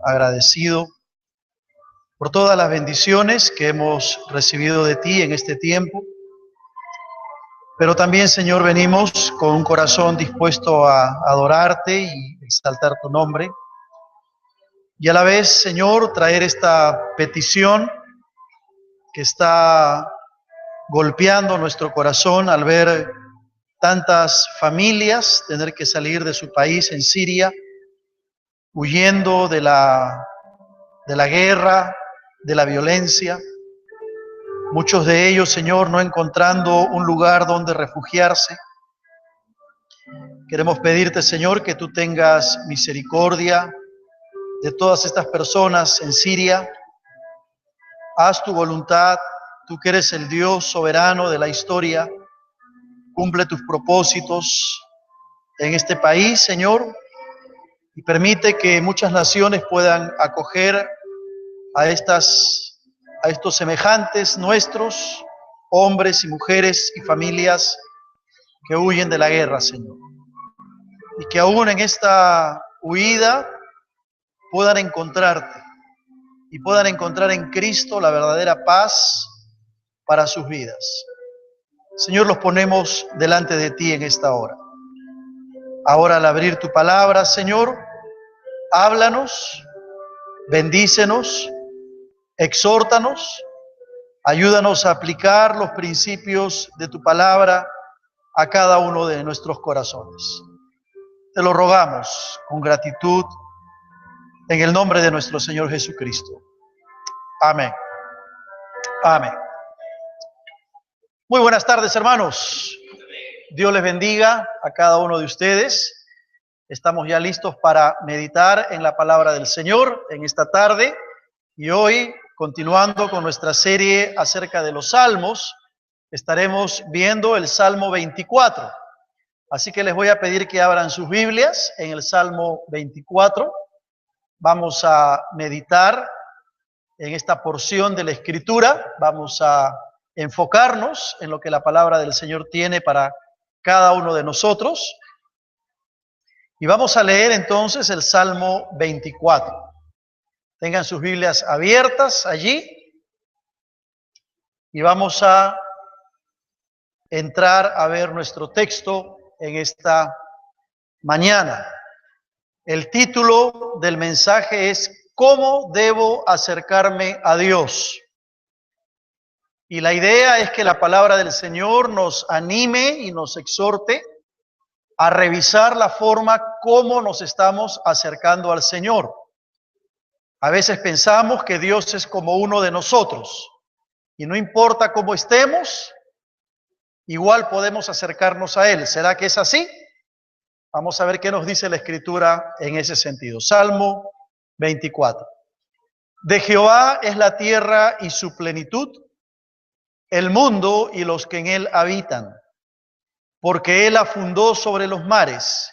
agradecido por todas las bendiciones que hemos recibido de ti en este tiempo. Pero también, Señor, venimos con un corazón dispuesto a adorarte y exaltar tu nombre. Y a la vez, Señor, traer esta petición que está golpeando nuestro corazón al ver tantas familias tener que salir de su país en Siria, huyendo de la guerra, de la violencia. Muchos de ellos, Señor, no encontrando un lugar donde refugiarse. Queremos pedirte, Señor, que tú tengas misericordia de todas estas personas en Siria. Haz tu voluntad, tú que eres el Dios soberano de la historia. Cumple tus propósitos en este país, Señor, y permite que muchas naciones puedan acoger a estos semejantes nuestros, hombres y mujeres y familias que huyen de la guerra, Señor. Y que aún en esta huida puedan encontrarte y puedan encontrar en Cristo la verdadera paz para sus vidas. Señor, los ponemos delante de ti en esta hora. Ahora, al abrir tu palabra, Señor, háblanos, bendícenos, exhórtanos, ayúdanos a aplicar los principios de tu palabra a cada uno de nuestros corazones. Te lo rogamos con gratitud en el nombre de nuestro Señor Jesucristo. Amén. Amén. Muy buenas tardes, hermanos. Dios les bendiga a cada uno de ustedes. Estamos ya listos para meditar en la palabra del Señor en esta tarde y hoy, continuando con nuestra serie acerca de los salmos, estaremos viendo el Salmo 24. Así que les voy a pedir que abran sus Biblias en el Salmo 24. Vamos a meditar en esta porción de la Escritura. Vamos a enfocarnos en lo que la palabra del Señor tiene para cada uno de nosotros. Y vamos a leer entonces el Salmo 24. Tengan sus Biblias abiertas allí y vamos a entrar a ver nuestro texto en esta mañana. El título del mensaje es ¿Cómo debo acercarme a Dios? Y la idea es que la palabra del Señor nos anime y nos exhorte a revisar la forma como nos estamos acercando al Señor. A veces pensamos que Dios es como uno de nosotros y no importa cómo estemos, igual podemos acercarnos a Él. ¿Será que es así? Vamos a ver qué nos dice la Escritura en ese sentido. Salmo 24. De Jehová es la tierra y su plenitud, el mundo y los que en él habitan, porque él la fundó sobre los mares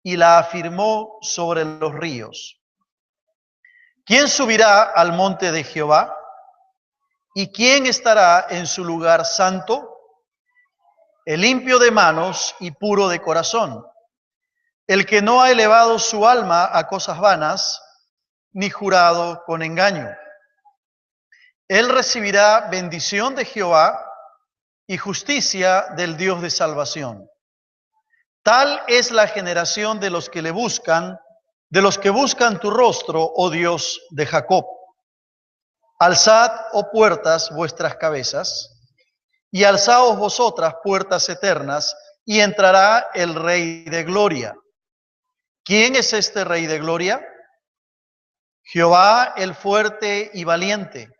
y la afirmó sobre los ríos. ¿Quién subirá al monte de Jehová? ¿Y quién estará en su lugar santo? El limpio de manos y puro de corazón, el que no ha elevado su alma a cosas vanas, ni jurado con engaño. Él recibirá bendición de Jehová y justicia del Dios de salvación. Tal es la generación de los que le buscan, de los que buscan tu rostro, oh Dios de Jacob. Alzad, oh puertas, vuestras cabezas, y alzaos vosotras, puertas eternas, y entrará el Rey de gloria. ¿Quién es este Rey de gloria? Jehová el fuerte y valiente,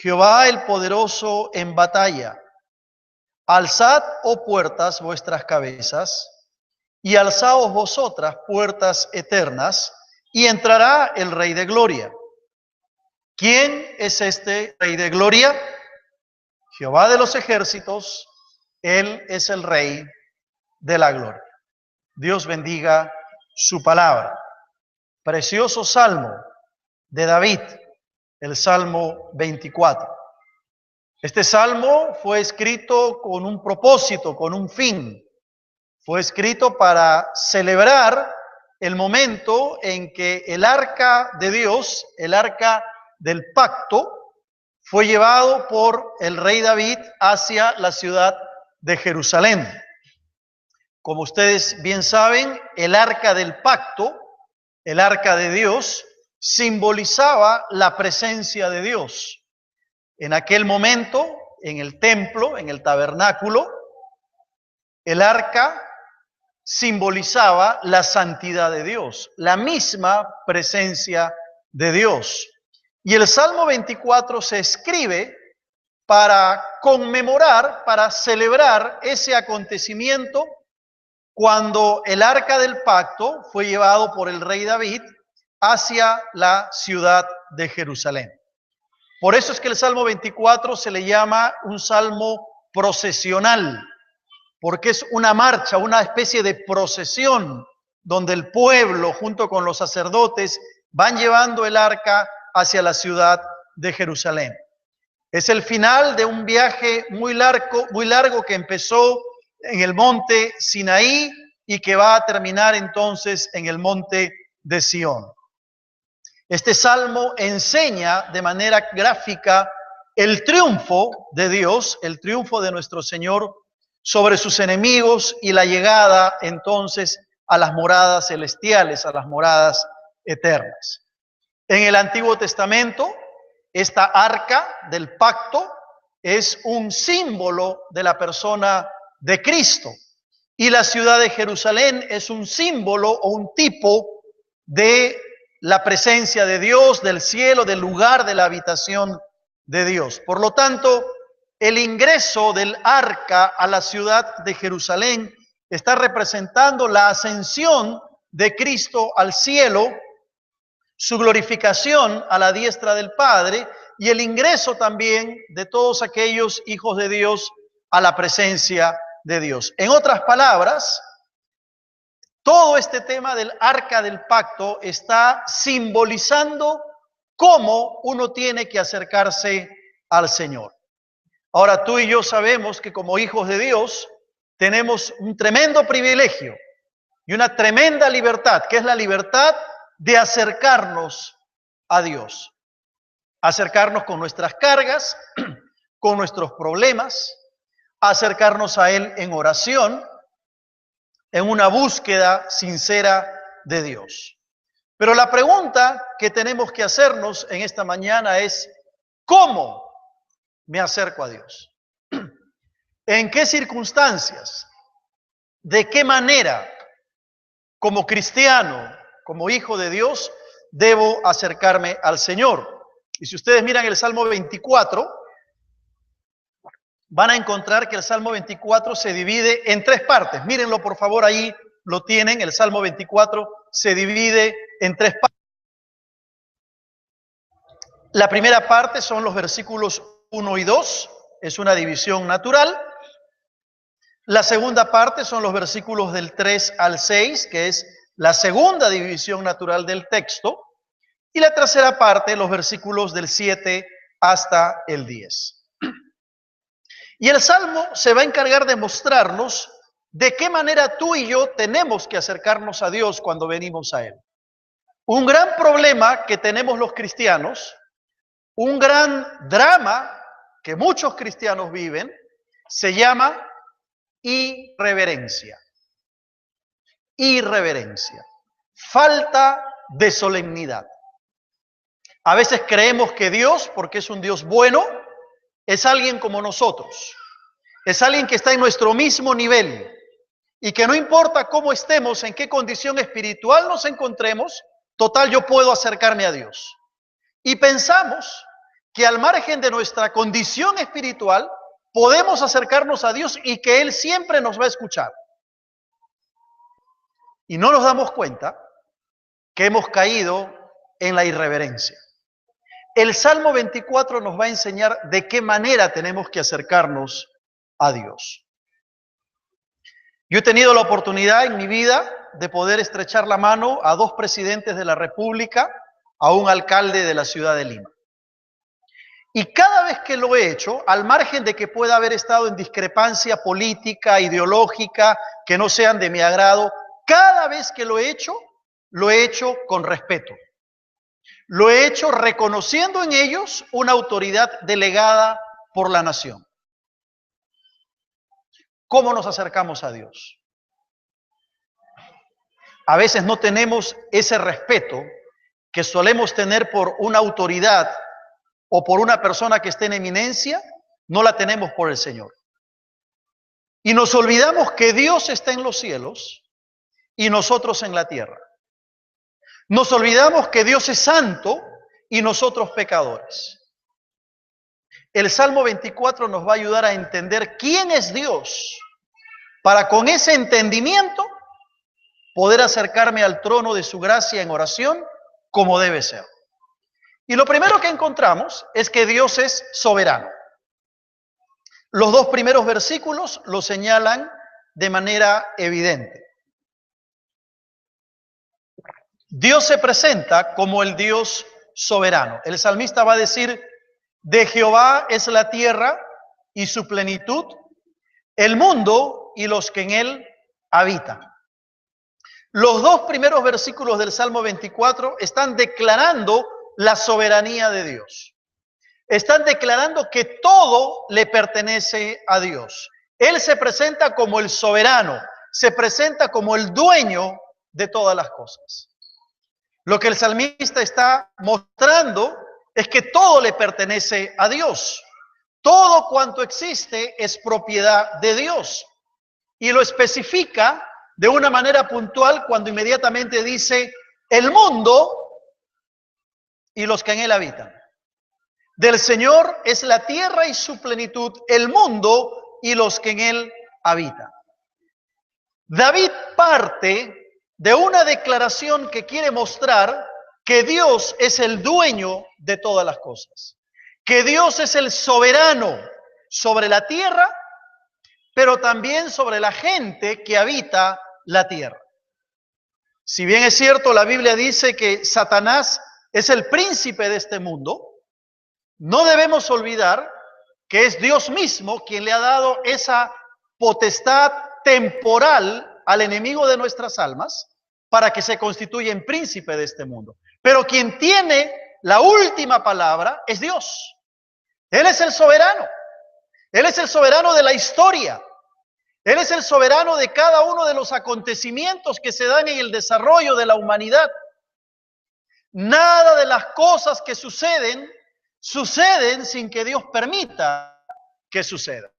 Jehová el poderoso en batalla. Alzad, oh puertas, vuestras cabezas, y alzaos vosotras, puertas eternas, y entrará el Rey de gloria. ¿Quién es este Rey de gloria? Jehová de los ejércitos, Él es el Rey de la gloria. Dios bendiga su palabra. Precioso salmo de David, el Salmo 24. Este salmo fue escrito con un propósito, con un fin. Fue escrito para celebrar el momento en que el arca de Dios, el arca del pacto, fue llevado por el rey David hacia la ciudad de Jerusalén. Como ustedes bien saben, el arca del pacto, el arca de Dios, simbolizaba la presencia de Dios. En aquel momento, en el templo, en el tabernáculo, el arca simbolizaba la santidad de Dios, la misma presencia de Dios. Y el Salmo 24 se escribe para conmemorar, para celebrar ese acontecimiento cuando el arca del pacto fue llevado por el rey David hacia la ciudad de Jerusalén. Por eso es que el Salmo 24 se le llama un salmo procesional, porque es una marcha, una especie de procesión, donde el pueblo junto con los sacerdotes van llevando el arca hacia la ciudad de Jerusalén. Es el final de un viaje muy largo que empezó en el monte Sinaí y que va a terminar entonces en el monte de Sión. Este salmo enseña de manera gráfica el triunfo de Dios, el triunfo de nuestro Señor sobre sus enemigos y la llegada entonces a las moradas celestiales, a las moradas eternas. En el Antiguo Testamento, esta arca del pacto es un símbolo de la persona de Cristo y la ciudad de Jerusalén es un símbolo o un tipo de la presencia de Dios, del cielo, del lugar de la habitación de Dios. Por lo tanto, el ingreso del arca a la ciudad de Jerusalén está representando la ascensión de Cristo al cielo, su glorificación a la diestra del Padre y el ingreso también de todos aquellos hijos de Dios a la presencia de Dios. En otras palabras, todo este tema del arca del pacto está simbolizando cómo uno tiene que acercarse al Señor. Ahora tú y yo sabemos que como hijos de Dios tenemos un tremendo privilegio y una tremenda libertad, que es la libertad de acercarnos a Dios. Acercarnos con nuestras cargas, con nuestros problemas, acercarnos a Él en oración, en una búsqueda sincera de Dios. Pero la pregunta que tenemos que hacernos en esta mañana es, ¿cómo me acerco a Dios? ¿En qué circunstancias? ¿De qué manera, como cristiano, como hijo de Dios, debo acercarme al Señor? Y si ustedes miran el Salmo 24, van a encontrar que el Salmo 24 se divide en tres partes. Mírenlo, por favor, ahí lo tienen. El Salmo 24 se divide en tres partes. La primera parte son los versículos 1 y 2, es una división natural. La segunda parte son los versículos del 3 al 6, que es la segunda división natural del texto. Y la tercera parte, los versículos del 7 hasta el 10. Y el Salmo se va a encargar de mostrarnos de qué manera tú y yo tenemos que acercarnos a Dios cuando venimos a Él. Un gran problema que tenemos los cristianos, un gran drama que muchos cristianos viven, se llama irreverencia. Irreverencia. Falta de solemnidad. A veces creemos que Dios, porque es un Dios bueno, es alguien como nosotros. Es alguien que está en nuestro mismo nivel y que no importa cómo estemos, en qué condición espiritual nos encontremos, total yo puedo acercarme a Dios. Y pensamos que al margen de nuestra condición espiritual podemos acercarnos a Dios y que Él siempre nos va a escuchar. Y no nos damos cuenta que hemos caído en la irreverencia. El Salmo 24 nos va a enseñar de qué manera tenemos que acercarnos a Dios. Yo he tenido la oportunidad en mi vida de poder estrechar la mano a dos presidentes de la República, a un alcalde de la ciudad de Lima. Y cada vez que lo he hecho, al margen de que pueda haber estado en discrepancia política, ideológica, que no sean de mi agrado, cada vez que lo he hecho, lo he hecho con respeto. Lo he hecho reconociendo en ellos una autoridad delegada por la nación. ¿Cómo nos acercamos a Dios? A veces no tenemos ese respeto que solemos tener por una autoridad o por una persona que esté en eminencia, no la tenemos por el Señor. Y nos olvidamos que Dios está en los cielos y nosotros en la tierra. Nos olvidamos que Dios es santo y nosotros pecadores. El Salmo 24 nos va a ayudar a entender quién es Dios, para con ese entendimiento poder acercarme al trono de su gracia en oración como debe ser. Y lo primero que encontramos es que Dios es soberano. Los dos primeros versículos lo señalan de manera evidente. Dios se presenta como el Dios soberano. El salmista va a decir, de Jehová es la tierra y su plenitud, el mundo y los que en él habitan. Los dos primeros versículos del Salmo 24 están declarando la soberanía de Dios. Están declarando que todo le pertenece a Dios. Él se presenta como el soberano, se presenta como el dueño de todas las cosas. Lo que el salmista está mostrando es que todo le pertenece a Dios. Todo cuanto existe es propiedad de Dios. Y lo especifica de una manera puntual cuando inmediatamente dice el mundo y los que en él habitan. Del Señor es la tierra y su plenitud, el mundo y los que en él habitan. David parte de una declaración que quiere mostrar que Dios es el dueño de todas las cosas, que Dios es el soberano sobre la tierra, pero también sobre la gente que habita la tierra. Si bien es cierto, la Biblia dice que Satanás es el príncipe de este mundo, no debemos olvidar que es Dios mismo quien le ha dado esa potestad temporal al enemigo de nuestras almas para que se constituya en príncipe de este mundo. Pero quien tiene la última palabra es Dios. Él es el soberano. Él es el soberano de la historia. Él es el soberano de cada uno de los acontecimientos que se dan en el desarrollo de la humanidad. Nada de las cosas que suceden sin que Dios permita que suceda.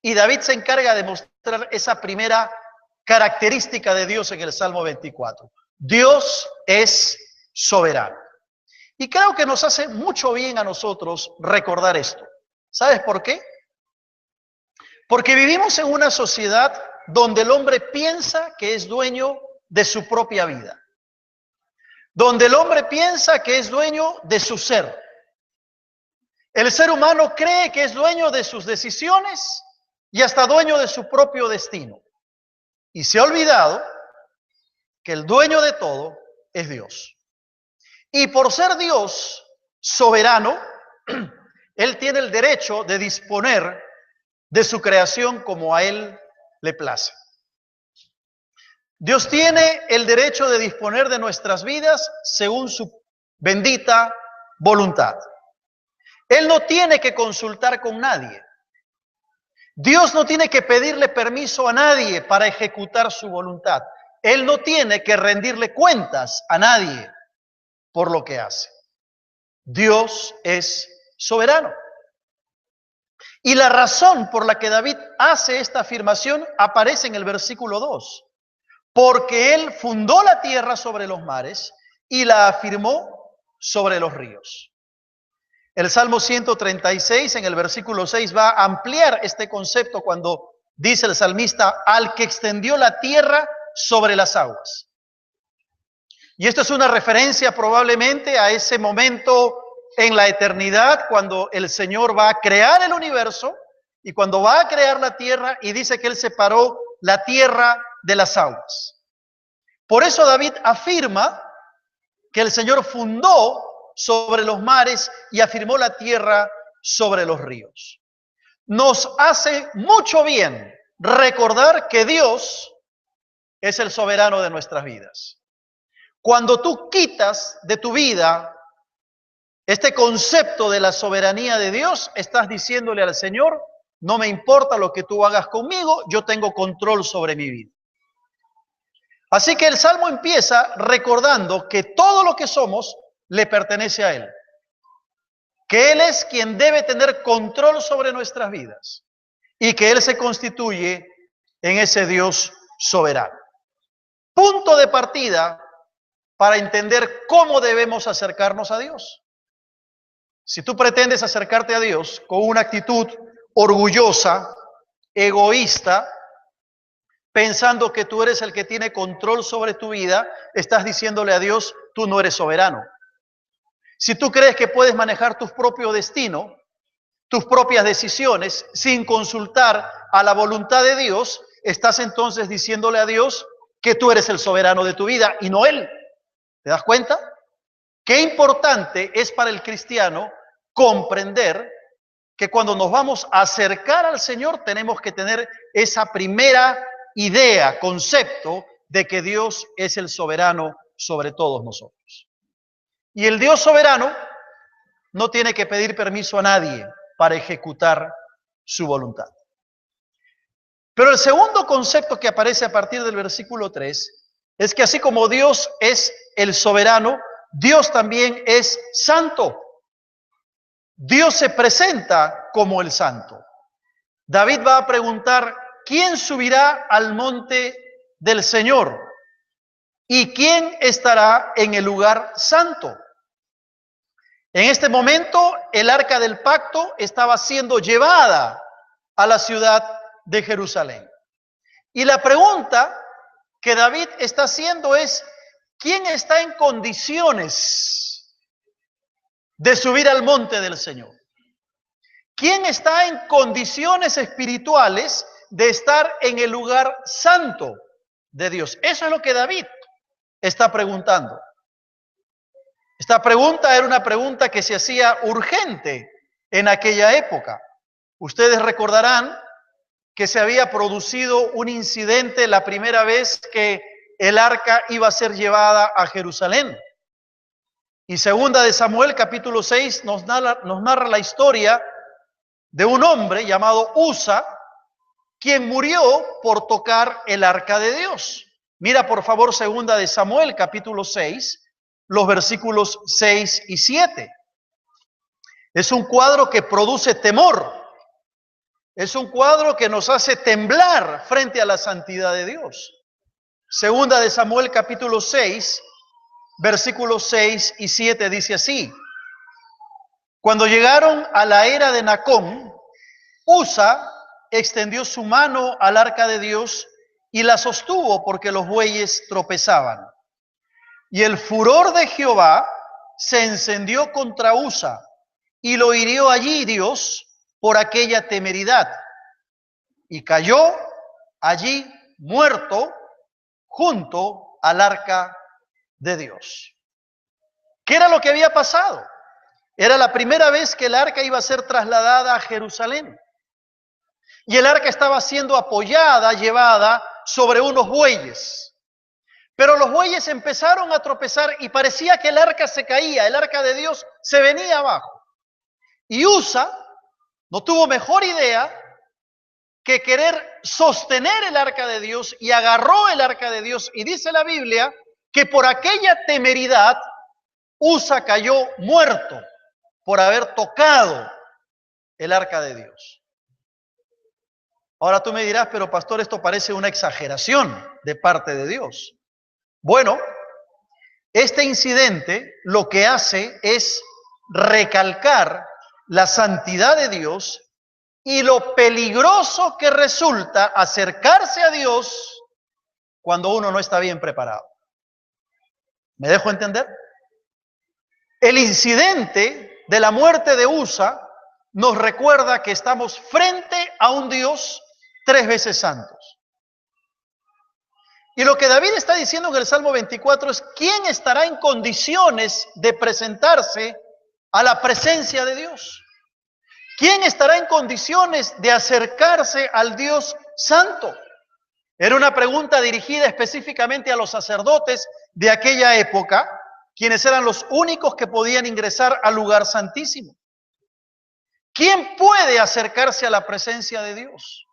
Y David se encarga de mostrar esa primera característica de Dios en el Salmo 24. Dios es soberano. Y creo que nos hace mucho bien a nosotros recordar esto. ¿Sabes por qué? Porque vivimos en una sociedad donde el hombre piensa que es dueño de su propia vida. Donde el hombre piensa que es dueño de su ser. El ser humano cree que es dueño de sus decisiones y hasta dueño de su propio destino. Y se ha olvidado que el dueño de todo es Dios. Y por ser Dios soberano, Él tiene el derecho de disponer de su creación como a Él le place. Dios tiene el derecho de disponer de nuestras vidas según su bendita voluntad. Él no tiene que consultar con nadie. Dios no tiene que pedirle permiso a nadie para ejecutar su voluntad. Él no tiene que rendirle cuentas a nadie por lo que hace. Dios es soberano. Y la razón por la que David hace esta afirmación aparece en el versículo 2. Porque Él fundó la tierra sobre los mares y la afirmó sobre los ríos. El Salmo 136 en el versículo 6 va a ampliar este concepto cuando dice el salmista, al que extendió la tierra sobre las aguas. Y esto es una referencia probablemente a ese momento en la eternidad cuando el Señor va a crear el universo y cuando va a crear la tierra y dice que Él separó la tierra de las aguas. Por eso David afirma que el Señor fundó sobre los mares y afirmó la tierra sobre los ríos. Nos hace mucho bien recordar que Dios es el soberano de nuestras vidas. Cuando tú quitas de tu vida este concepto de la soberanía de Dios, estás diciéndole al Señor, no me importa lo que tú hagas conmigo, yo tengo control sobre mi vida. Así que el Salmo empieza recordando que todo lo que somos le pertenece a Él. Que Él es quien debe tener control sobre nuestras vidas y que Él se constituye en ese Dios soberano. Punto de partida para entender cómo debemos acercarnos a Dios. Si tú pretendes acercarte a Dios con una actitud orgullosa, egoísta, pensando que tú eres el que tiene control sobre tu vida, estás diciéndole a Dios, tú no eres soberano. Si tú crees que puedes manejar tu propio destino, tus propias decisiones, sin consultar a la voluntad de Dios, estás entonces diciéndole a Dios que tú eres el soberano de tu vida y no Él. ¿Te das cuenta? Qué importante es para el cristiano comprender que cuando nos vamos a acercar al Señor tenemos que tener esa primera idea, concepto de que Dios es el soberano sobre todos nosotros. Y el Dios soberano no tiene que pedir permiso a nadie para ejecutar su voluntad. Pero el segundo concepto que aparece a partir del versículo 3 es que así como Dios es el soberano, Dios también es santo. Dios se presenta como el santo. David va a preguntar, ¿quién subirá al monte del Señor? ¿Y quién estará en el lugar santo? En este momento, el arca del pacto estaba siendo llevada a la ciudad de Jerusalén. Y la pregunta que David está haciendo es, ¿quién está en condiciones de subir al monte del Señor? ¿Quién está en condiciones espirituales de estar en el lugar santo de Dios? Eso es lo que David está preguntando. Esta pregunta era una pregunta que se hacía urgente en aquella época. Ustedes recordarán que se había producido un incidente la primera vez que el arca iba a ser llevada a Jerusalén. Y segunda de Samuel, capítulo 6, nos narra la historia de un hombre llamado Usa, quien murió por tocar el arca de Dios. Mira por favor segunda de Samuel, capítulo 6, los versículos 6 y 7. Es un cuadro que produce temor. Es un cuadro que nos hace temblar frente a la santidad de Dios. Segunda de Samuel, capítulo 6, versículos 6 y 7 dice así. Cuando llegaron a la era de Nacón, Usa extendió su mano al arca de Dios y la sostuvo porque los bueyes tropezaban. Y el furor de Jehová se encendió contra Usa y lo hirió allí Dios por aquella temeridad. Y cayó allí muerto junto al arca de Dios. ¿Qué era lo que había pasado? Era la primera vez que el arca iba a ser trasladada a Jerusalén. Y el arca estaba siendo apoyada, llevada sobre unos bueyes. Pero los bueyes empezaron a tropezar y parecía que el arca se caía, el arca de Dios se venía abajo. Y Usa no tuvo mejor idea que querer sostener el arca de Dios y agarró el arca de Dios. Y dice la Biblia que por aquella temeridad Usa cayó muerto por haber tocado el arca de Dios. Ahora tú me dirás, pero pastor, esto parece una exageración de parte de Dios. Bueno, este incidente lo que hace es recalcar la santidad de Dios y lo peligroso que resulta acercarse a Dios cuando uno no está bien preparado. ¿Me dejo entender? El incidente de la muerte de Usa nos recuerda que estamos frente a un Dios 3 veces santos. Y lo que David está diciendo en el Salmo 24 es, ¿quién estará en condiciones de presentarse a la presencia de Dios? ¿Quién estará en condiciones de acercarse al Dios santo? Era una pregunta dirigida específicamente a los sacerdotes de aquella época, quienes eran los únicos que podían ingresar al lugar santísimo. ¿Quién puede acercarse a la presencia de Dios?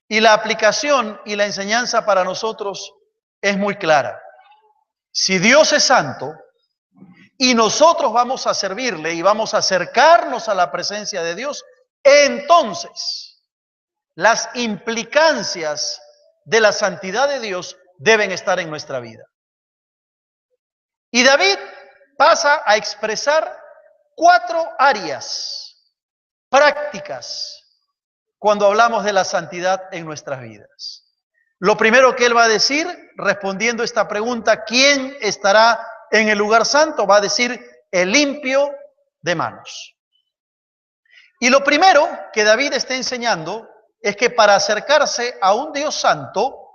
Y la aplicación y la enseñanza para nosotros es muy clara. Si Dios es santo y nosotros vamos a servirle y vamos a acercarnos a la presencia de Dios, entonces las implicancias de la santidad de Dios deben estar en nuestra vida. Y David pasa a expresar 4 áreas prácticas cuando hablamos de la santidad en nuestras vidas. Lo primero que él va a decir, respondiendo esta pregunta, ¿quién estará en el lugar santo? Va a decir, el limpio de manos. Y lo primero que David está enseñando es que para acercarse a un Dios santo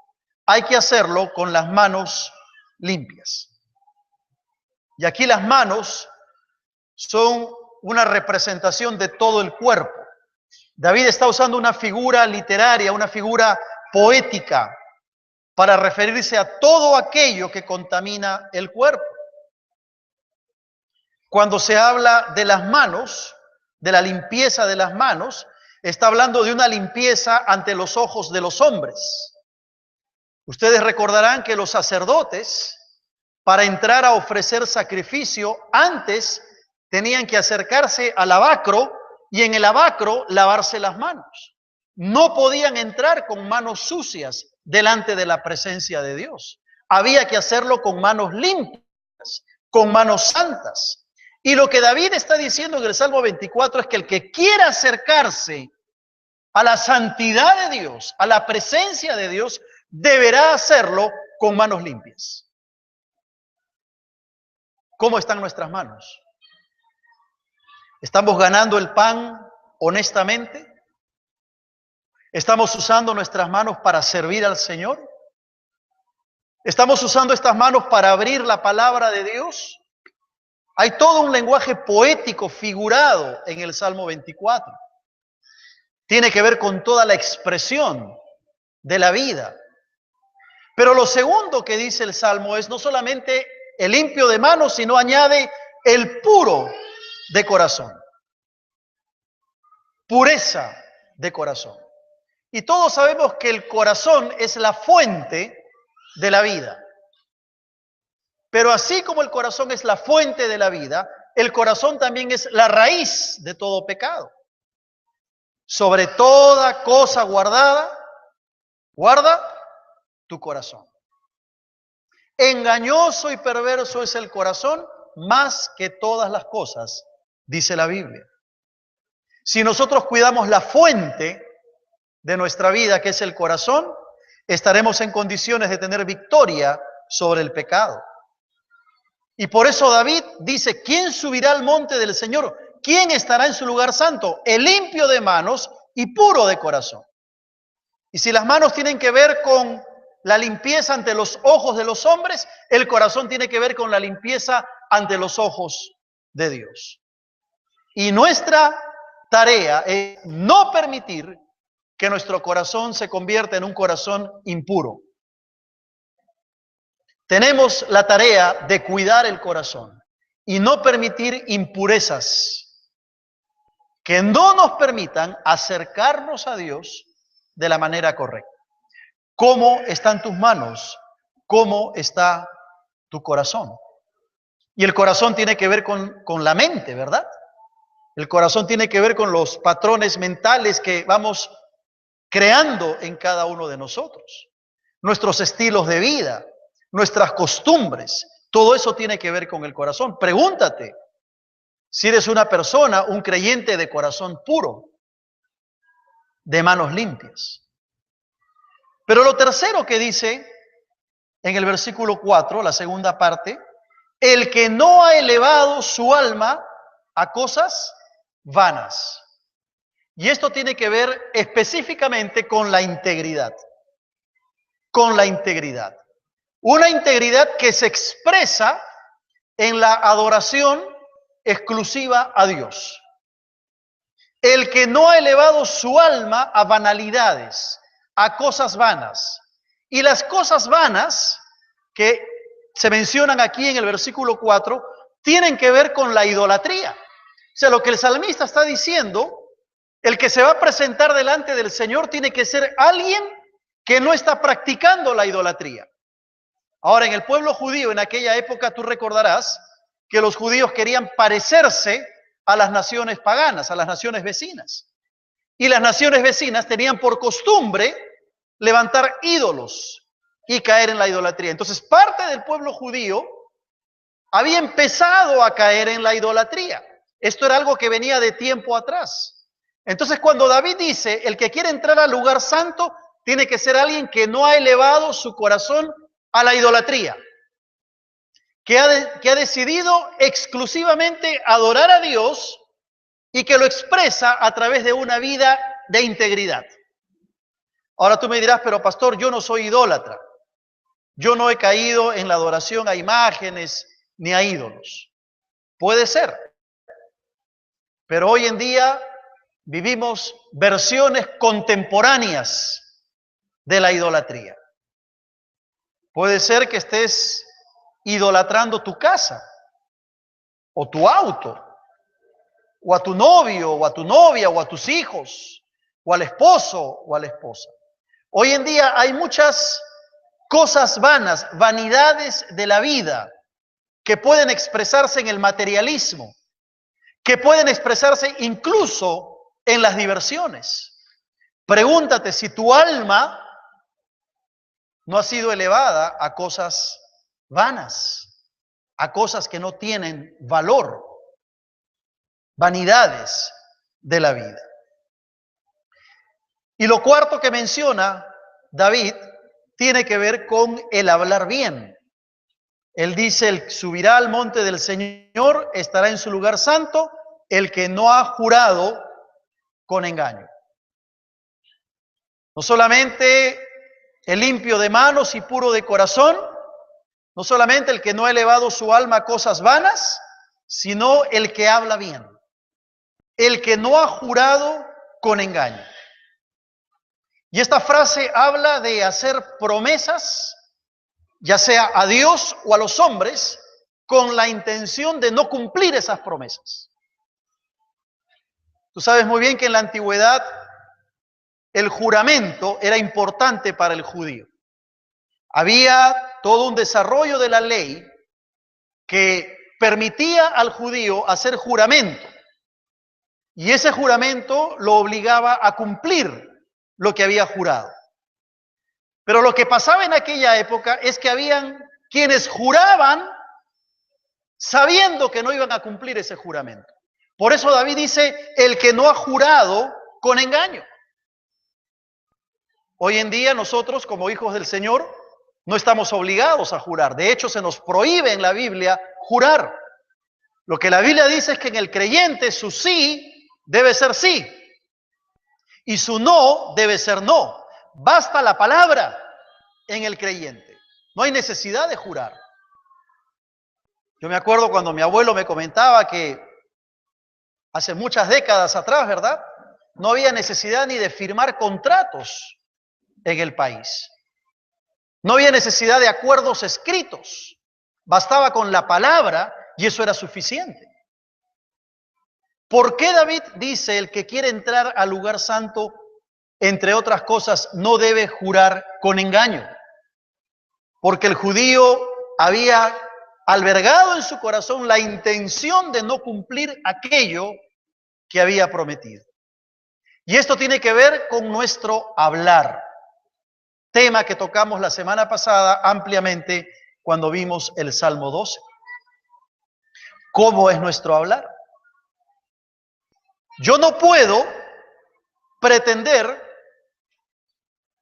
hay que hacerlo con las manos limpias. Y aquí las manos son una representación de todo el cuerpo. David está usando una figura literaria, una figura poética, para referirse a todo aquello que contamina el cuerpo. Cuando se habla de las manos, de la limpieza de las manos, está hablando de una limpieza ante los ojos de los hombres. Ustedes recordarán que los sacerdotes, para entrar a ofrecer sacrificio, antes tenían que acercarse al lavacro y en el lavacro lavarse las manos. No podían entrar con manos sucias delante de la presencia de Dios. Había que hacerlo con manos limpias, con manos santas. Y lo que David está diciendo en el Salmo 24 es que el que quiera acercarse a la santidad de Dios, a la presencia de Dios, deberá hacerlo con manos limpias. ¿Cómo están nuestras manos? ¿Estamos ganando el pan honestamente? ¿Estamos usando nuestras manos para servir al Señor? ¿Estamos usando estas manos para abrir la palabra de Dios? Hay todo un lenguaje poético figurado en el Salmo 24. Tiene que ver con toda la expresión de la vida. Pero lo segundo que dice el Salmo es no solamente el limpio de manos, sino añade el puro de corazón. Pureza de corazón. Y todos sabemos que el corazón es la fuente de la vida. Pero así como el corazón es la fuente de la vida, el corazón también es la raíz de todo pecado. Sobre toda cosa guardada, guarda tu corazón. Engañoso y perverso es el corazón más que todas las cosas, dice la Biblia. Si nosotros cuidamos la fuente de nuestra vida, que es el corazón, estaremos en condiciones de tener victoria sobre el pecado. Y por eso David dice, ¿quién subirá al monte del Señor? ¿Quién estará en su lugar santo? El limpio de manos y puro de corazón. Y si las manos tienen que ver con la limpieza ante los ojos de los hombres, el corazón tiene que ver con la limpieza ante los ojos de Dios. Y nuestra tarea es no permitir que nuestro corazón se convierta en un corazón impuro. Tenemos la tarea de cuidar el corazón y no permitir impurezas que no nos permitan acercarnos a Dios de la manera correcta. ¿Cómo están tus manos? ¿Cómo está tu corazón? Y el corazón tiene que ver con la mente, ¿verdad? El corazón tiene que ver con los patrones mentales que vamos creando en cada uno de nosotros. Nuestros estilos de vida, nuestras costumbres, todo eso tiene que ver con el corazón. Pregúntate si eres una persona, un creyente de corazón puro, de manos limpias. Pero lo tercero que dice en el versículo 4, la segunda parte, el que no ha elevado su alma a cosas vanas. Y esto tiene que ver específicamente con la integridad. Con la integridad. Una integridad que se expresa en la adoración exclusiva a Dios. El que no ha elevado su alma a banalidades, a cosas vanas. Y las cosas vanas que se mencionan aquí en el versículo 4 tienen que ver con la idolatría. O sea, lo que el salmista está diciendo, el que se va a presentar delante del Señor tiene que ser alguien que no está practicando la idolatría. Ahora, en el pueblo judío, en aquella época, tú recordarás que los judíos querían parecerse a las naciones paganas, a las naciones vecinas. Y las naciones vecinas tenían por costumbre levantar ídolos y caer en la idolatría. Entonces, parte del pueblo judío había empezado a caer en la idolatría. Esto era algo que venía de tiempo atrás. Entonces, cuando David dice, el que quiere entrar al lugar santo, tiene que ser alguien que no ha elevado su corazón a la idolatría, que ha decidido exclusivamente adorar a Dios y que lo expresa a través de una vida de integridad. Ahora tú me dirás, pero pastor, yo no soy idólatra. Yo no he caído en la adoración a imágenes ni a ídolos. Puede ser. Pero hoy en día vivimos versiones contemporáneas de la idolatría. Puede ser que estés idolatrando tu casa, o tu auto, o a tu novio, o a tu novia, o a tus hijos, o al esposo, o a la esposa. Hoy en día hay muchas cosas vanas, vanidades de la vida, que pueden expresarse en el materialismo, que pueden expresarse incluso en las diversiones. Pregúntate si tu alma no ha sido elevada a cosas vanas, a cosas que no tienen valor, vanidades de la vida. Y lo cuarto que menciona David tiene que ver con el hablar bien. Él dice, el subirá al monte del Señor, estará en su lugar santo, el que no ha jurado con engaño. No solamente el limpio de manos y puro de corazón, no solamente el que no ha elevado su alma a cosas vanas, sino el que habla bien, el que no ha jurado con engaño. Y esta frase habla de hacer promesas, ya sea a Dios o a los hombres, con la intención de no cumplir esas promesas. Tú sabes muy bien que en la antigüedad el juramento era importante para el judío. Había todo un desarrollo de la ley que permitía al judío hacer juramento. Y ese juramento lo obligaba a cumplir lo que había jurado. Pero lo que pasaba en aquella época es que habían quienes juraban sabiendo que no iban a cumplir ese juramento. Por eso David dice, el que no ha jurado con engaño. Hoy en día nosotros, como hijos del Señor, no estamos obligados a jurar. De hecho, se nos prohíbe en la Biblia jurar. Lo que la Biblia dice es que en el creyente su sí debe ser sí y su no debe ser no. Basta la palabra en el creyente. No hay necesidad de jurar. Yo me acuerdo cuando mi abuelo me comentaba que hace muchas décadas atrás, ¿verdad? No había necesidad ni de firmar contratos en el país. No había necesidad de acuerdos escritos. Bastaba con la palabra y eso era suficiente. ¿Por qué David dice el que quiere entrar al lugar santo, entre otras cosas, no debe jurar con engaño? Porque el judío había albergado en su corazón la intención de no cumplir aquello que había prometido. Y esto tiene que ver con nuestro hablar, tema que tocamos la semana pasada ampliamente cuando vimos el Salmo 12. ¿Cómo es nuestro hablar? Yo no puedo pretender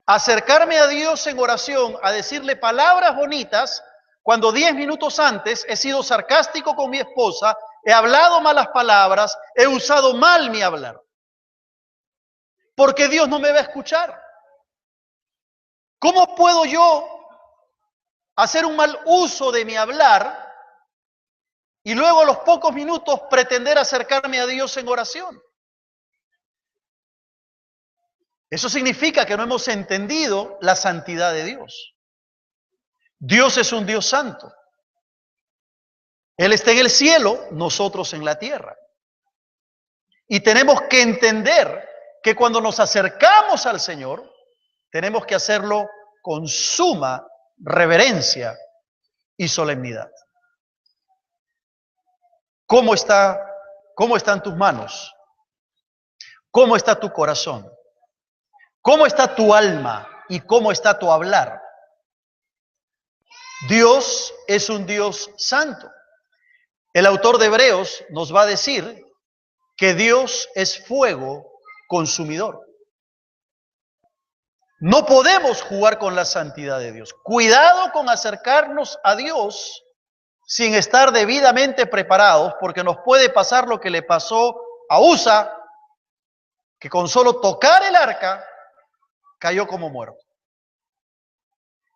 acercarme a Dios en oración a decirle palabras bonitas cuando 10 minutos antes he sido sarcástico con mi esposa, he hablado malas palabras, he usado mal mi hablar. Porque Dios no me va a escuchar. ¿Cómo puedo yo hacer un mal uso de mi hablar y luego a los pocos minutos pretender acercarme a Dios en oración? Eso significa que no hemos entendido la santidad de Dios. Dios es un Dios santo. Él está en el cielo, nosotros en la tierra. Y tenemos que entender que cuando nos acercamos al Señor, tenemos que hacerlo con suma reverencia y solemnidad. ¿Cómo están tus manos? ¿Cómo está tu corazón? ¿Cómo está tu alma? ¿Y cómo está tu hablar? Dios es un Dios santo. El autor de Hebreos nos va a decir que Dios es fuego consumidor. No podemos jugar con la santidad de Dios. Cuidado con acercarnos a Dios sin estar debidamente preparados, porque nos puede pasar lo que le pasó a Usa, que con solo tocar el arca cayó como muerto.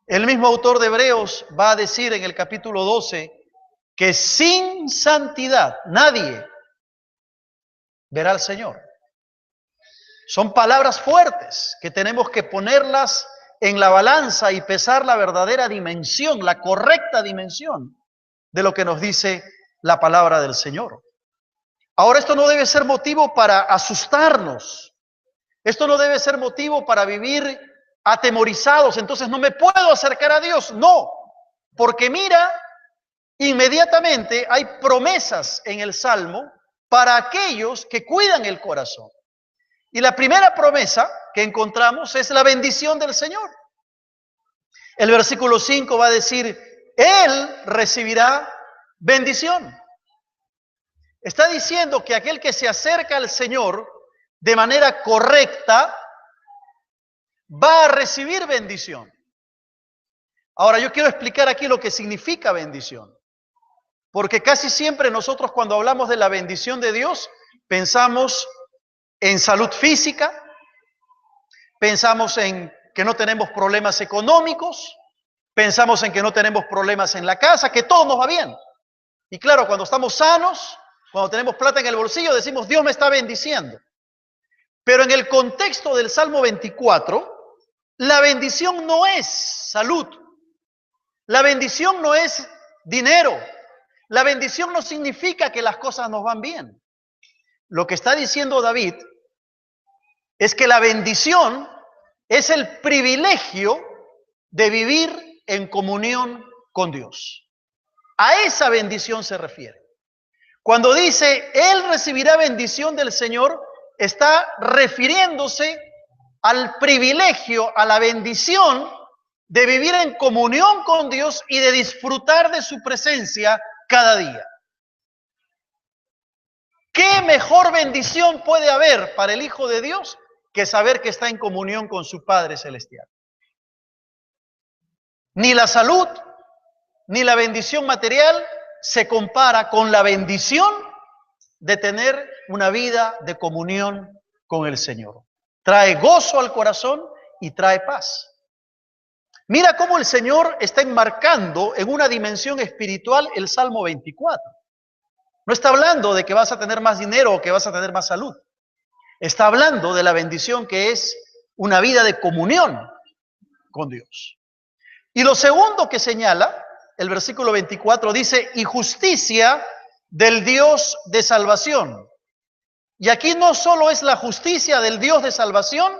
El mismo autor de Hebreos va a decir en el capítulo 12 que sin santidad nadie verá al Señor. Son palabras fuertes que tenemos que ponerlas en la balanza y pesar la verdadera dimensión, la correcta dimensión de lo que nos dice la palabra del Señor. Ahora, esto no debe ser motivo para asustarnos. Esto no debe ser motivo para vivir atemorizados. Entonces no me puedo acercar a Dios. No, porque mira, inmediatamente hay promesas en el Salmo para aquellos que cuidan el corazón. Y la primera promesa que encontramos es la bendición del Señor. El versículo 5 va a decir, Él recibirá bendición. Está diciendo que aquel que se acerca al Señor de manera correcta va a recibir bendición. Ahora, yo quiero explicar aquí lo que significa bendición. Porque casi siempre nosotros cuando hablamos de la bendición de Dios, pensamos en salud física, pensamos en que no tenemos problemas económicos, pensamos en que no tenemos problemas en la casa, que todo nos va bien. Y claro, cuando estamos sanos, cuando tenemos plata en el bolsillo, decimos, Dios me está bendiciendo. Pero en el contexto del Salmo 24, la bendición no es salud, la bendición no es dinero, la bendición no significa que las cosas nos van bien. Lo que está diciendo David es que la bendición es el privilegio de vivir en comunión con Dios. A esa bendición se refiere. Cuando dice, Él recibirá bendición del Señor, está refiriéndose al privilegio, a la bendición de vivir en comunión con Dios y de disfrutar de su presencia cada día. ¿Qué mejor bendición puede haber para el Hijo de Dios que saber que está en comunión con su Padre Celestial? Ni la salud, ni la bendición material se compara con la bendición de tener una vida de comunión con el Señor. Trae gozo al corazón y trae paz. Mira cómo el Señor está enmarcando en una dimensión espiritual el Salmo 24. No está hablando de que vas a tener más dinero o que vas a tener más salud. Está hablando de la bendición que es una vida de comunión con Dios. Y lo segundo que señala, el versículo 24 dice, y justicia del Dios de salvación. Y aquí no solo es la justicia del Dios de salvación,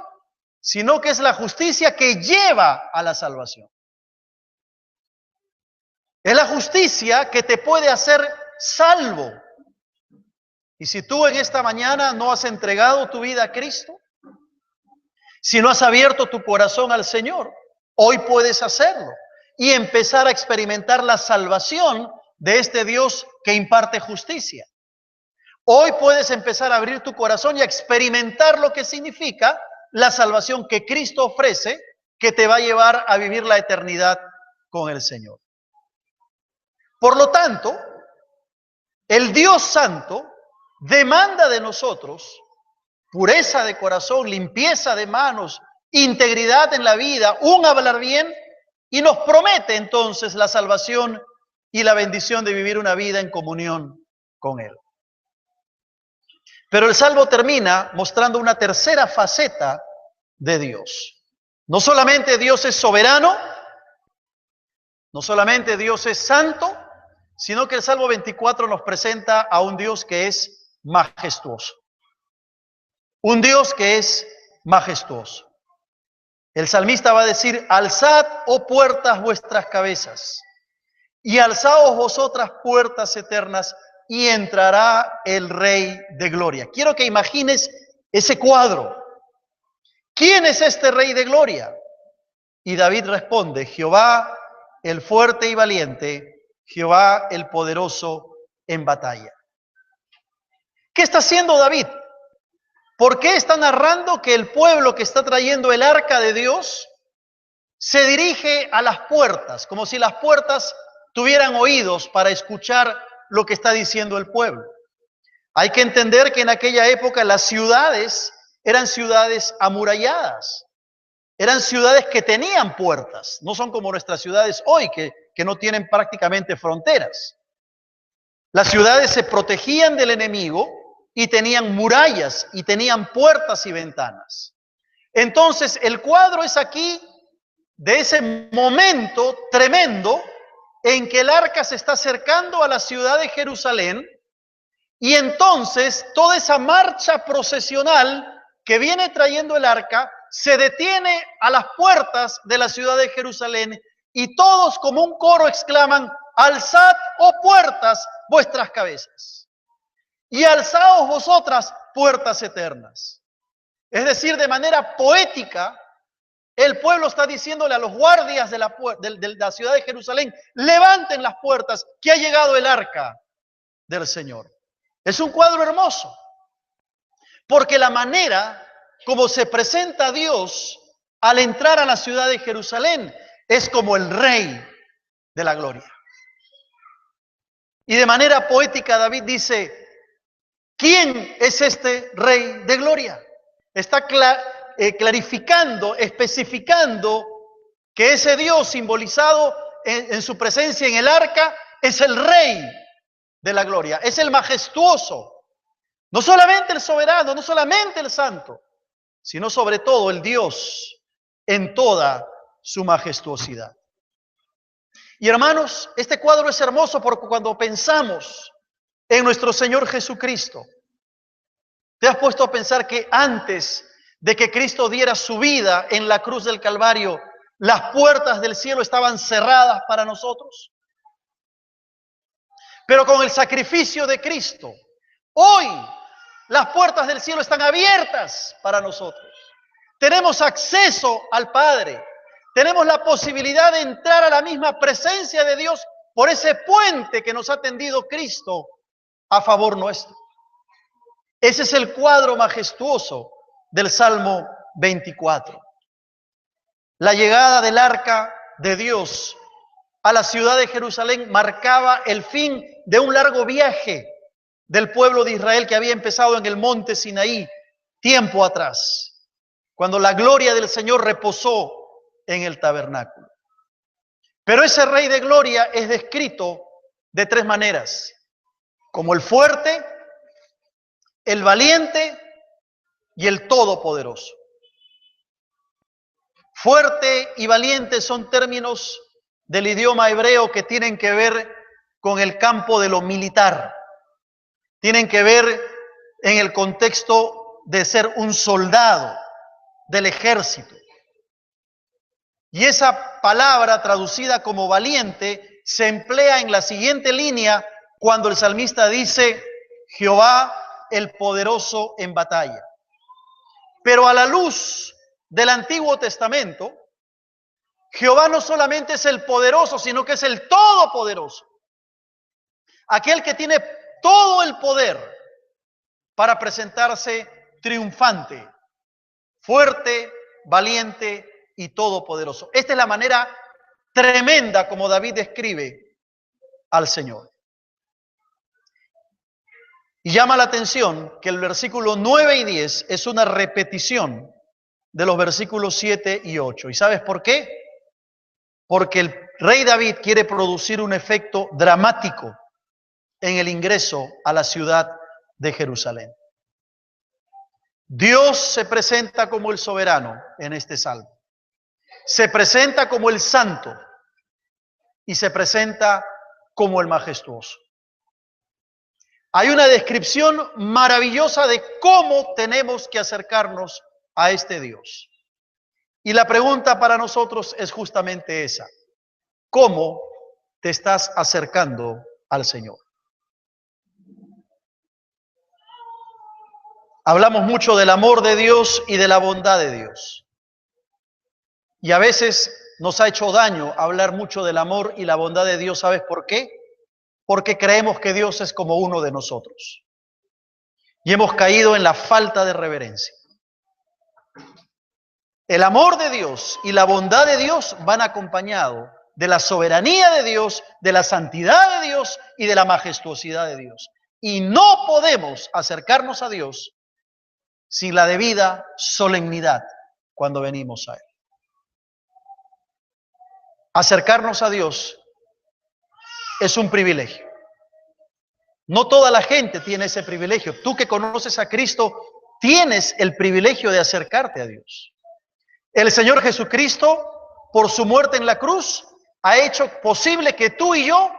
sino que es la justicia que lleva a la salvación. Es la justicia que te puede hacer salvo. Y si tú en esta mañana no has entregado tu vida a Cristo, si no has abierto tu corazón al Señor, hoy puedes hacerlo y empezar a experimentar la salvación de este Dios que imparte justicia. Hoy puedes empezar a abrir tu corazón y a experimentar lo que significa la salvación que Cristo ofrece, que te va a llevar a vivir la eternidad con el Señor. Por lo tanto, el Dios Santo demanda de nosotros pureza de corazón, limpieza de manos, integridad en la vida, un hablar bien, y nos promete entonces la salvación y la bendición de vivir una vida en comunión con Él. Pero el Salmo termina mostrando una tercera faceta de Dios. No solamente Dios es soberano, No solamente Dios es santo, sino que el Salmo 24 nos presenta a un Dios que es majestuoso. Un Dios que es majestuoso. El salmista va a decir: alzad, oh puertas, vuestras cabezas, y alzaos vosotras puertas eternas, y entrará el Rey de Gloria. Quiero que imagines ese cuadro. ¿Quién es este Rey de Gloria? Y David responde: Jehová el fuerte y valiente, Jehová el poderoso en batalla. ¿Qué está haciendo David? ¿Por qué está narrando que el pueblo que está trayendo el arca de Dios se dirige a las puertas, como si las puertas tuvieran oídos para escuchar lo que está diciendo el pueblo? Hay que entender que en aquella época las ciudades eran ciudades amuralladas, eran ciudades que tenían puertas, no son como nuestras ciudades hoy que no tienen prácticamente fronteras. Las ciudades se protegían del enemigo y tenían murallas y tenían puertas y ventanas. Entonces el cuadro es aquí de ese momento tremendo en que el arca se está acercando a la ciudad de Jerusalén, y entonces toda esa marcha procesional que viene trayendo el arca se detiene a las puertas de la ciudad de Jerusalén, y todos como un coro exclaman: alzad, oh puertas, vuestras cabezas, y alzaos vosotras puertas eternas. Es decir, de manera poética, el pueblo está diciéndole a los guardias de la ciudad de Jerusalén: levanten las puertas, que ha llegado el arca del Señor. Es un cuadro hermoso, porque la manera como se presenta a Dios al entrar a la ciudad de Jerusalén es como el Rey de la Gloria. Y de manera poética David dice: ¿quién es este Rey de Gloria? Está clarificando, especificando que ese Dios simbolizado en su presencia en el arca es el Rey de la Gloria, es el majestuoso, no solamente el soberano, no solamente el santo, sino sobre todo el Dios en toda su majestuosidad. Y hermanos, este cuadro es hermoso porque cuando pensamos en nuestro Señor Jesucristo, ¿te has puesto a pensar que antes de que Cristo diera su vida en la cruz del Calvario, las puertas del cielo estaban cerradas para nosotros? Pero con el sacrificio de Cristo, hoy las puertas del cielo están abiertas para nosotros. Tenemos acceso al Padre. Tenemos la posibilidad de entrar a la misma presencia de Dios por ese puente que nos ha tendido Cristo a favor nuestro. Ese es el cuadro majestuoso del Salmo 24. La llegada del arca de Dios a la ciudad de Jerusalén marcaba el fin de un largo viaje del pueblo de Israel que había empezado en el monte Sinaí tiempo atrás, cuando la gloria del Señor reposó en el tabernáculo. Pero ese Rey de Gloria es descrito de tres maneras: como el fuerte, el valiente y el todopoderoso. Fuerte y valiente son términos del idioma hebreo que tienen que ver con el campo de lo militar, tienen que ver en el contexto de ser un soldado del ejército. Y esa palabra traducida como valiente se emplea en la siguiente línea cuando el salmista dice: Jehová el poderoso en batalla. Pero a la luz del Antiguo Testamento, Jehová no solamente es el poderoso, sino que es el todopoderoso. Aquel que tiene todo el poder para presentarse triunfante, fuerte, valiente y todopoderoso. Esta es la manera tremenda como David describe al Señor. Y llama la atención que el versículo 9 y 10 es una repetición de los versículos 7 y 8. ¿Y sabes por qué? Porque el rey David quiere producir un efecto dramático en el ingreso a la ciudad de Jerusalén. Dios se presenta como el soberano en este salmo. Se presenta como el santo. y se presenta como el majestuoso. Hay una descripción maravillosa de cómo tenemos que acercarnos a este Dios. Y la pregunta para nosotros es justamente esa: ¿cómo te estás acercando al Señor? Hablamos mucho del amor de Dios y de la bondad de Dios. Y a veces nos ha hecho daño hablar mucho del amor y la bondad de Dios. ¿Sabes por qué? Porque creemos que Dios es como uno de nosotros. Y hemos caído en la falta de reverencia. El amor de Dios y la bondad de Dios van acompañados de la soberanía de Dios, de la santidad de Dios y de la majestuosidad de Dios. Y no podemos acercarnos a Dios sin la debida solemnidad cuando venimos a Él. Acercarnos a Dios es un privilegio. No toda la gente tiene ese privilegio. Tú que conoces a Cristo, tienes el privilegio de acercarte a Dios. El Señor Jesucristo, por su muerte en la cruz, ha hecho posible que tú y yo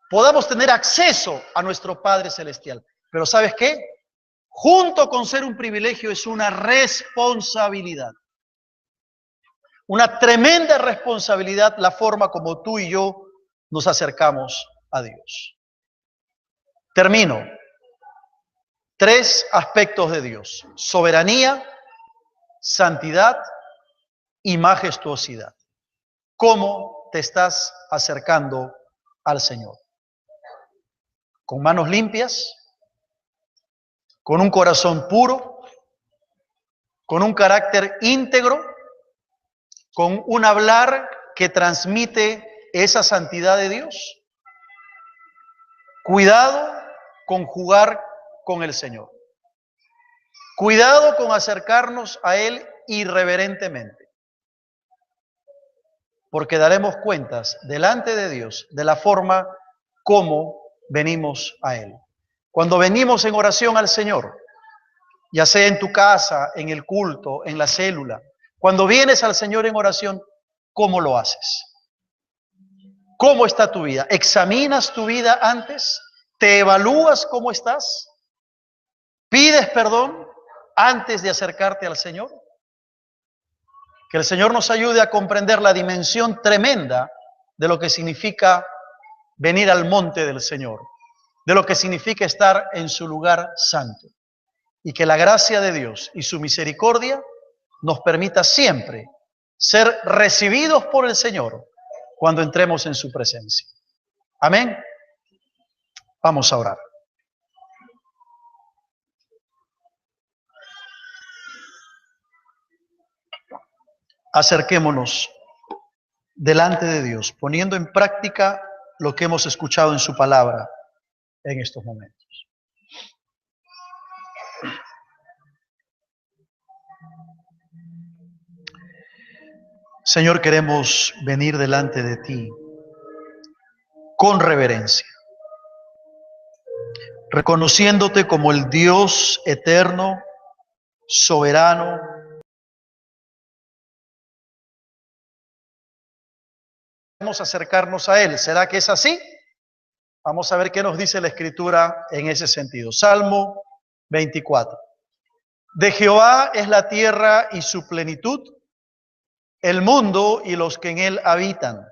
podamos tener acceso a nuestro Padre Celestial. Pero ¿sabes qué? Junto con ser un privilegio es una responsabilidad. Una tremenda responsabilidad la forma como tú y yo nos acercamos a Dios. Termino. 3 aspectos de Dios: soberanía, santidad y majestuosidad. ¿Cómo te estás acercando al Señor? ¿Con manos limpias? ¿Con un corazón puro? ¿Con un carácter íntegro? ¿Con un hablar que transmite esa santidad de Dios? Cuidado con jugar con el Señor. Cuidado con acercarnos a Él irreverentemente, porque daremos cuentas delante de Dios de la forma como venimos a Él. Cuando venimos en oración al Señor, ya sea en tu casa, en el culto, en la célula, cuando vienes al Señor en oración, ¿cómo lo haces? ¿Cómo está tu vida? ¿Examinas tu vida antes? ¿Te evalúas cómo estás? ¿Pides perdón antes de acercarte al Señor? Que el Señor nos ayude a comprender la dimensión tremenda de lo que significa venir al monte del Señor, de lo que significa estar en su lugar santo. Y que la gracia de Dios y su misericordia nos permita siempre ser recibidos por el Señor cuando entremos en su presencia. Amén. Vamos a orar. Acerquémonos delante de Dios, poniendo en práctica lo que hemos escuchado en su palabra en estos momentos. Señor, queremos venir delante de ti con reverencia, reconociéndote como el Dios eterno, soberano. Vamos a acercarnos a Él. ¿Será que es así? Vamos a ver qué nos dice la Escritura en ese sentido. Salmo 24. De Jehová es la tierra y su plenitud, el mundo y los que en él habitan,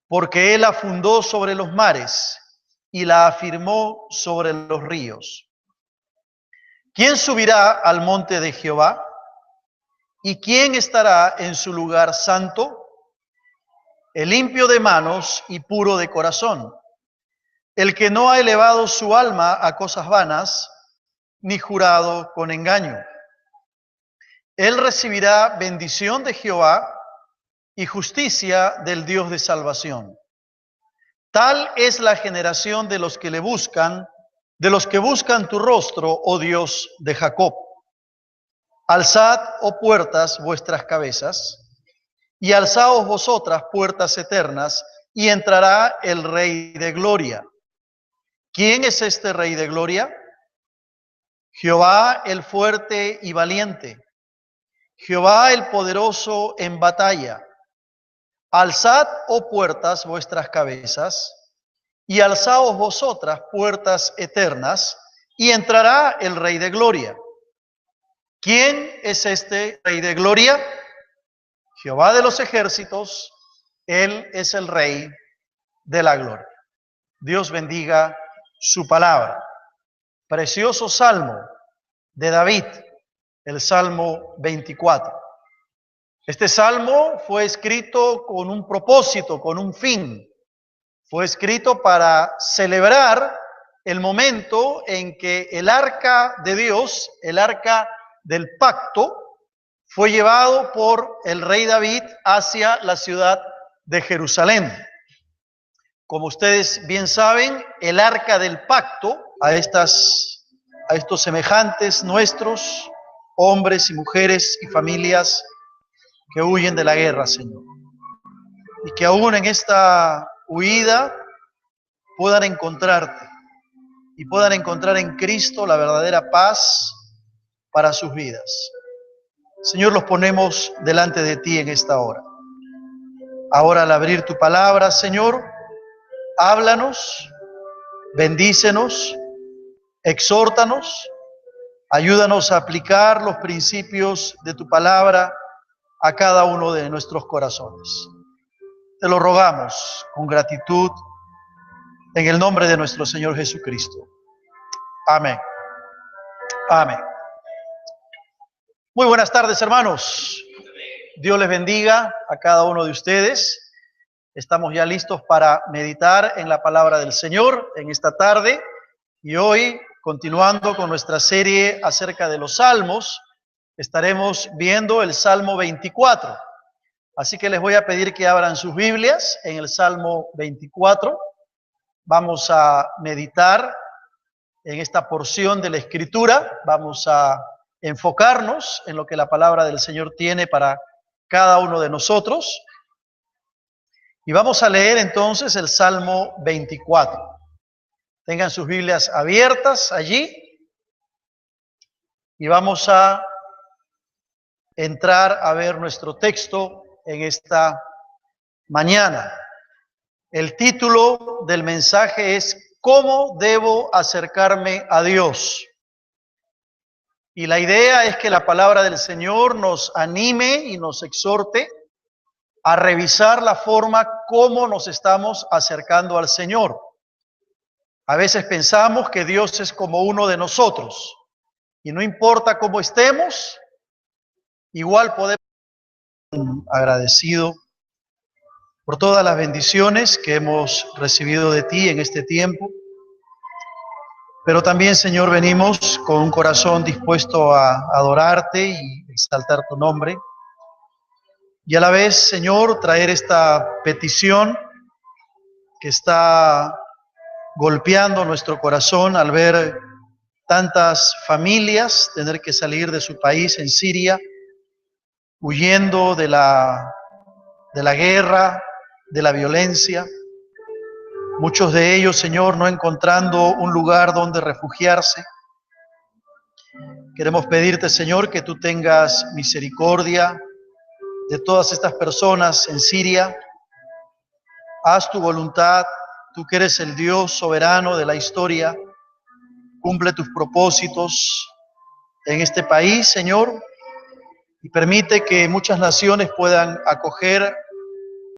porque él la fundó sobre los mares y la afirmó sobre los ríos. ¿Quién subirá al monte de Jehová? ¿Y quién estará en su lugar santo? El limpio de manos y puro de corazón, el que no ha elevado su alma a cosas vanas, ni jurado con engaño. Él recibirá bendición de Jehová y justicia del Dios de salvación. Tal es la generación de los que le buscan, de los que buscan tu rostro, oh Dios de Jacob. Alzad, oh puertas, vuestras cabezas, y alzaos vosotras, puertas eternas, y entrará el Rey de gloria. ¿Quién es este Rey de gloria? Jehová el fuerte y valiente, Jehová el poderoso en batalla. Alzad, oh puertas, vuestras cabezas, y alzaos vosotras, puertas eternas, y entrará el Rey de Gloria. ¿Quién es este Rey de Gloria? Jehová de los ejércitos, Él es el Rey de la Gloria. Dios bendiga su palabra. Precioso salmo de David, el Salmo 24. Este salmo fue escrito con un propósito, con un fin. Fue escrito para celebrar el momento en que el arca de Dios, el arca del pacto, fue llevado por el rey David hacia la ciudad de Jerusalén. Como ustedes bien saben, el arca del pacto, a estos semejantes nuestros, hombres y mujeres y familias que huyen de la guerra, Señor, y que aún en esta huida puedan encontrarte y puedan encontrar en Cristo la verdadera paz para sus vidas. Señor, los ponemos delante de ti en esta hora. Ahora, al abrir tu palabra, Señor, háblanos, bendícenos, exhórtanos, ayúdanos a aplicar los principios de tu palabra a cada uno de nuestros corazones. Te lo rogamos con gratitud en el nombre de nuestro Señor Jesucristo. Amén. Amén. Muy buenas tardes, hermanos. Dios les bendiga a cada uno de ustedes. Estamos ya listos para meditar en la palabra del Señor en esta tarde y hoy, continuando con nuestra serie acerca de los salmos, estaremos viendo el Salmo 24. Así que les voy a pedir que abran sus Biblias en el Salmo 24. Vamos a meditar en esta porción de la Escritura. Vamos a enfocarnos en lo que la palabra del Señor tiene para cada uno de nosotros. Y vamos a leer entonces el Salmo 24. Tengan sus Biblias abiertas allí y vamos a entrar a ver nuestro texto en esta mañana. El título del mensaje es ¿Cómo debo acercarme a Dios? Y la idea es que la palabra del Señor nos anime y nos exhorte a revisar la forma como nos estamos acercando al Señor. A veces pensamos que Dios es como uno de nosotros y no importa cómo estemos, igual podemos estar agradecidos por todas las bendiciones que hemos recibido de ti en este tiempo. Pero también, Señor, venimos con un corazón dispuesto a adorarte y exaltar tu nombre. Y a la vez, Señor, traer esta petición que está golpeando nuestro corazón al ver tantas familias tener que salir de su país en Siria, huyendo de la guerra, de la violencia. Muchos de ellos, Señor, no encontrando un lugar donde refugiarse. Queremos pedirte, Señor, que tú tengas misericordia de todas estas personas en Siria. Haz tu voluntad, tú que eres el Dios soberano de la historia. Cumple tus propósitos en este país, Señor, y permite que muchas naciones puedan acoger